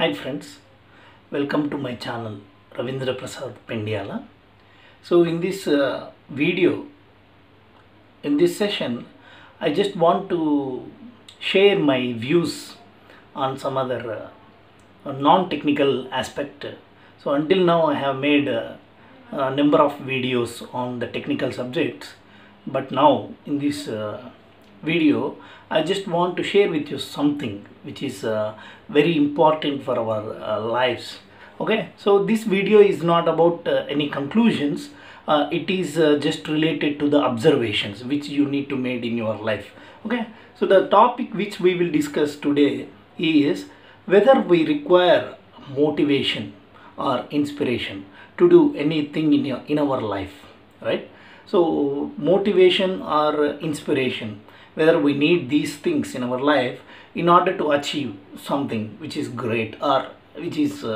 Hi friends, welcome to my channel Ravindra Prasad Pendiala. So in this video, in this session, I just want to share my views on some other non-technical aspect. So until now I have made a number of videos on the technical subjects, but now in this video I just want to share with you something which is very important for our lives. Okay, so this video is not about any conclusions. It is just related to the observations which you need to make in your life. Okay, so the topic which we will discuss today is whether we require motivation or inspiration to do anything in our life, right? So motivation or inspiration, whether we need these things in our life in order to achieve something which is great or which is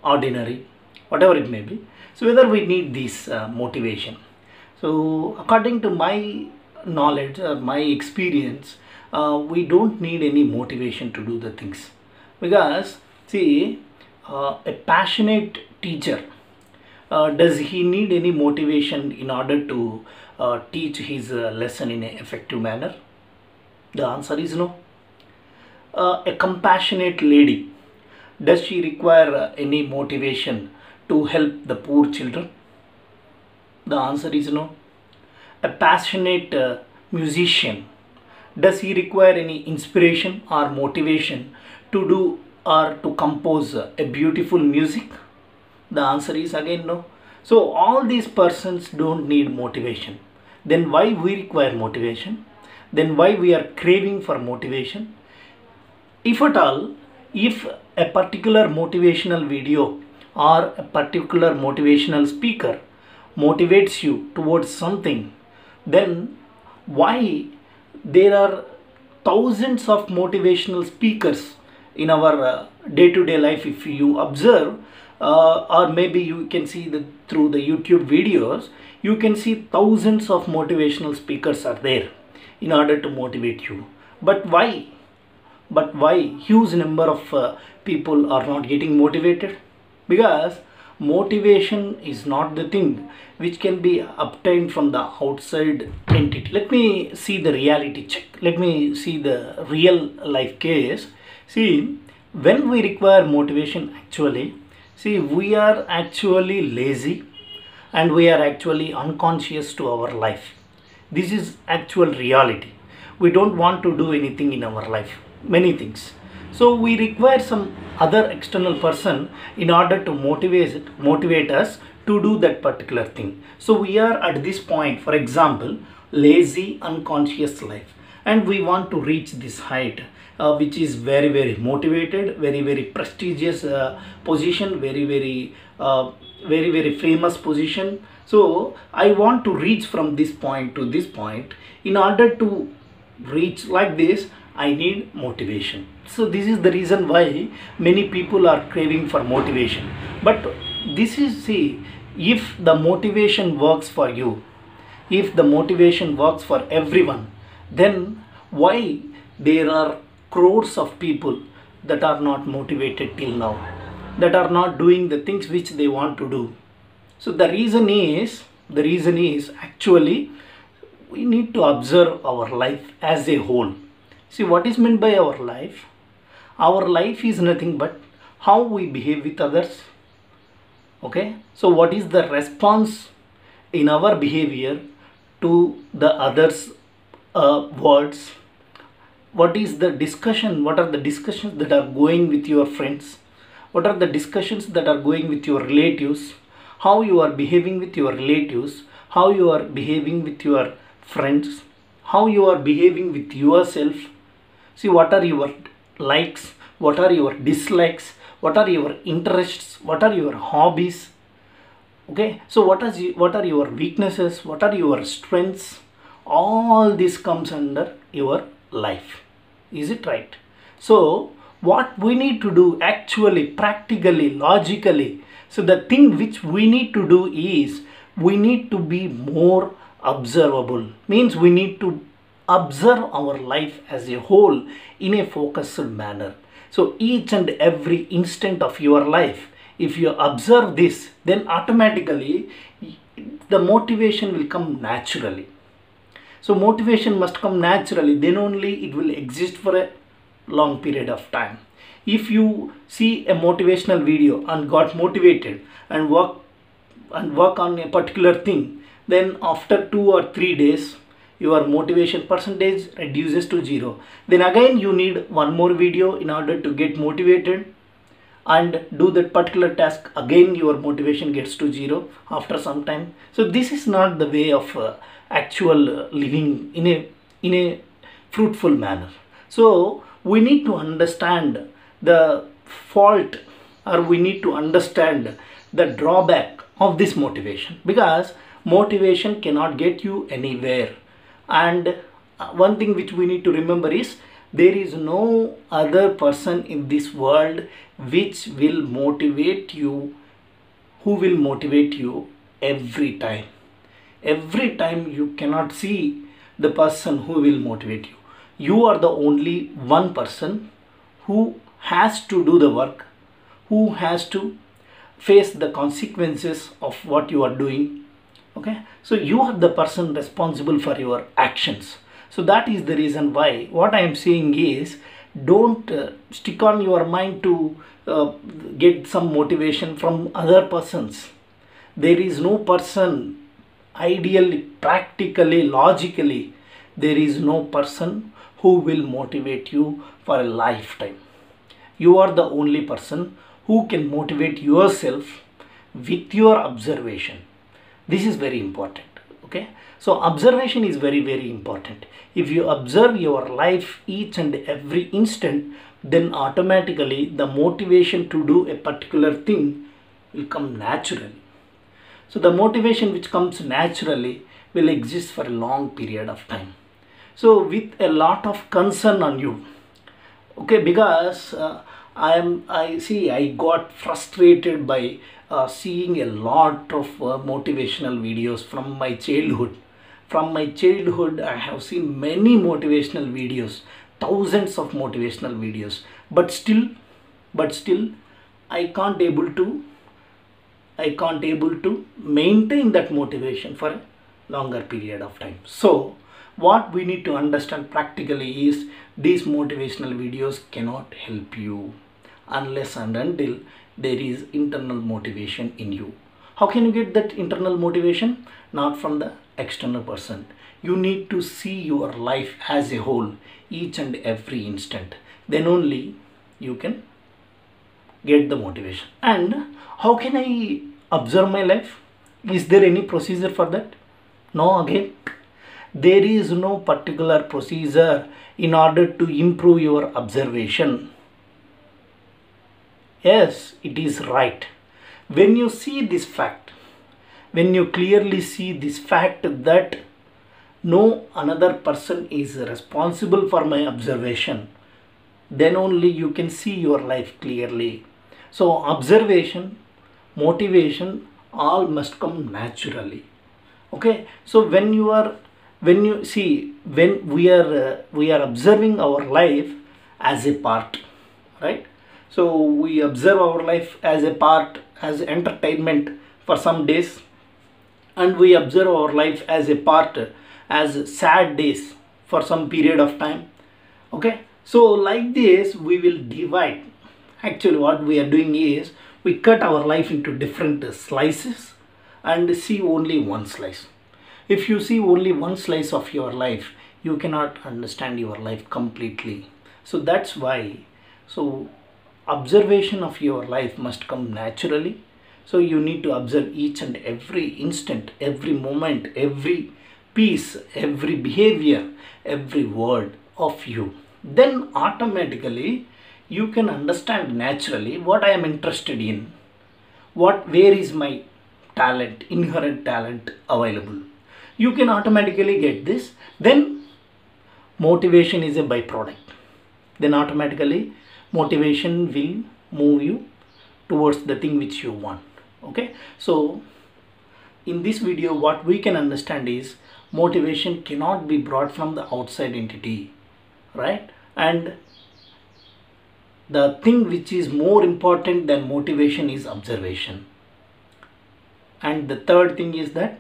ordinary, whatever it may be. So whether we need this motivation. So according to my knowledge, my experience, we don't need any motivation to do the things, because see, a passionate teacher, does he need any motivation in order to teach his lesson in an effective manner? The answer is no. A compassionate lady, does she require any motivation to help the poor children? The answer is no. A passionate musician, does he require any inspiration or motivation to do or to compose a beautiful music? The answer is again no. So all these persons don't need motivation. Then why we require motivation? Then why we are craving for motivation? If at all, if a particular motivational video or a particular motivational speaker motivates you towards something, then why there are thousands of motivational speakers in our day-to-day life? If you observe, or maybe you can see through the YouTube videos, you can see thousands of motivational speakers are there in order to motivate you. But why? But why huge number of people are not getting motivated? Because motivation is not the thing which can be obtained from the outside entity. Let me see the reality check. Let me see the real life case. See, when we require motivation, actually, see, we are actually lazy and we are actually unconscious to our life. This is actual reality. We don't want to do anything in our life, many things. So we require some other external person in order to motivate us to do that particular thing. So we are at this point, for example, lazy, unconscious life, and we want to reach this height, which is very motivated, very prestigious position, very famous position. So I want to reach from this point to this point. In order to reach like this, I need motivation. So this is the reason why many people are craving for motivation. But this is, see, if the motivation works for you, if the motivation works for everyone, then why there are crores of people that are not motivated till now, that are not doing the things which they want to do? So the reason is actually we need to observe our life as a whole. See, what is meant by our life? Our life is nothing but how we behave with others. Okay, so what is the response in our behavior to the others' words? What is the discussion? What are the discussions that are going with your friends? What are the discussions that are going with your relatives? How you are behaving with your relatives? How you are behaving with your friends? How you are behaving with yourself? See, what are your likes? What are your dislikes? What are your interests? What are your hobbies? Okay, so what are your weaknesses? What are your strengths? All this comes under your life. Is it right? So what we need to do actually, practically, logically, so the thing which we need to do is we need to be more observable. Means we need to observe our life as a whole in a focused manner. So each and every instant of your life, if you observe this, then automatically the motivation will come naturally. So motivation must come naturally, then only it will exist for a long period of time. If you see a motivational video and got motivated and work on a particular thing, then after 2 or 3 days your motivation percentage reduces to 0. Then again you need one more video in order to get motivated and do that particular task. Again your motivation gets to 0 after some time. So this is not the way of actual living in a fruitful manner. So we need to understand the fault, or we need to understand the drawback of this motivation, because motivation cannot get you anywhere. And one thing which we need to remember is there is no other person in this world which will motivate you, who will motivate you every time. Every time you cannot see the person who will motivate you. You are the only one person who has to do the work, who has to face the consequences of what you are doing. Okay, so you are the person responsible for your actions. So that is the reason why what I am saying is, don't stick on your mind to get some motivation from other persons. There is no person, ideally, practically, logically, there is no person who will motivate you for a lifetime. You are the only person who can motivate yourself with your observation. This is very important. Okay, so observation is very, very important. If you observe your life each and every instant, then automatically the motivation to do a particular thing will come naturally. So the motivation which comes naturally will exist for a long period of time. So with a lot of concern on you, okay, because I got frustrated by seeing a lot of motivational videos from my childhood. From my childhood, I have seen many motivational videos, thousands of motivational videos, but still, I can't able to maintain that motivation for a longer period of time. So what we need to understand practically is, these motivational videos cannot help you unless and until there is internal motivation in you. How can you get that internal motivation? Not from the external person. You need to see your life as a whole, each and every instant. Then only you can get the motivation. And how can I observe my life? Is there any procedure for that? No, again, there is no particular procedure in order to improve your observation. Yes, it is right. When you see this fact, when you clearly see this fact that no another person is responsible for my observation, then only you can see your life clearly. So observation, motivation, all must come naturally. Okay, so when we are observing our life as a part, right? So we observe our life as a part, as entertainment for some days, and we observe our life as a part, as sad days for some period of time. Okay, so like this we will divide. Actually what we are doing is, we cut our life into different slices and see only one slice. If you see only one slice of your life, you cannot understand your life completely. So that's why, so observation of your life must come naturally. So you need to observe each and every instant, every moment, every piece, every behavior, every word of you. Then automatically you can understand naturally what I am interested in, where is my talent, inherent talent available. You can automatically get this. Then motivation is a byproduct. Then automatically motivation will move you towards the thing which you want. Okay, so in this video what we can understand is, motivation cannot be brought from the outside entity, right? And the thing which is more important than motivation is observation. And the third thing is that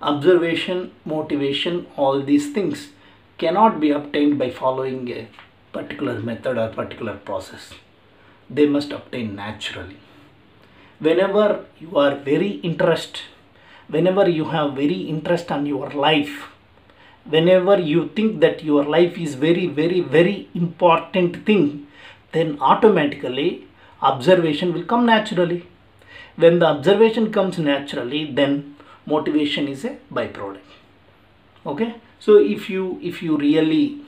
observation, motivation, all these things cannot be obtained by following a particular method or particular process. They must obtain naturally. Whenever you are very interested, whenever you have very interest on your life, whenever you think that your life is very important thing, then automatically observation will come naturally. When the observation comes naturally, then motivation is a byproduct. Okay, so if you really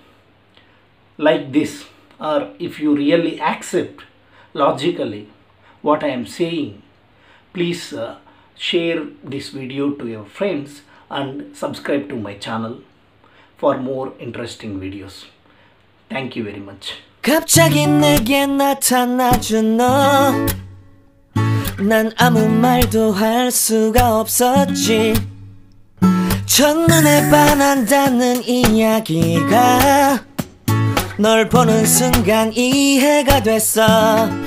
like this, or if you really accept logically what I am saying, please share this video to your friends and subscribe to my channel for more interesting videos. Thank you very much. 갑자기 내게 나타나준 너, 난 아무 말도 할 수가 없었지. 첫눈에 반한다는 이야기가 널 보는 순간 이해가 됐어.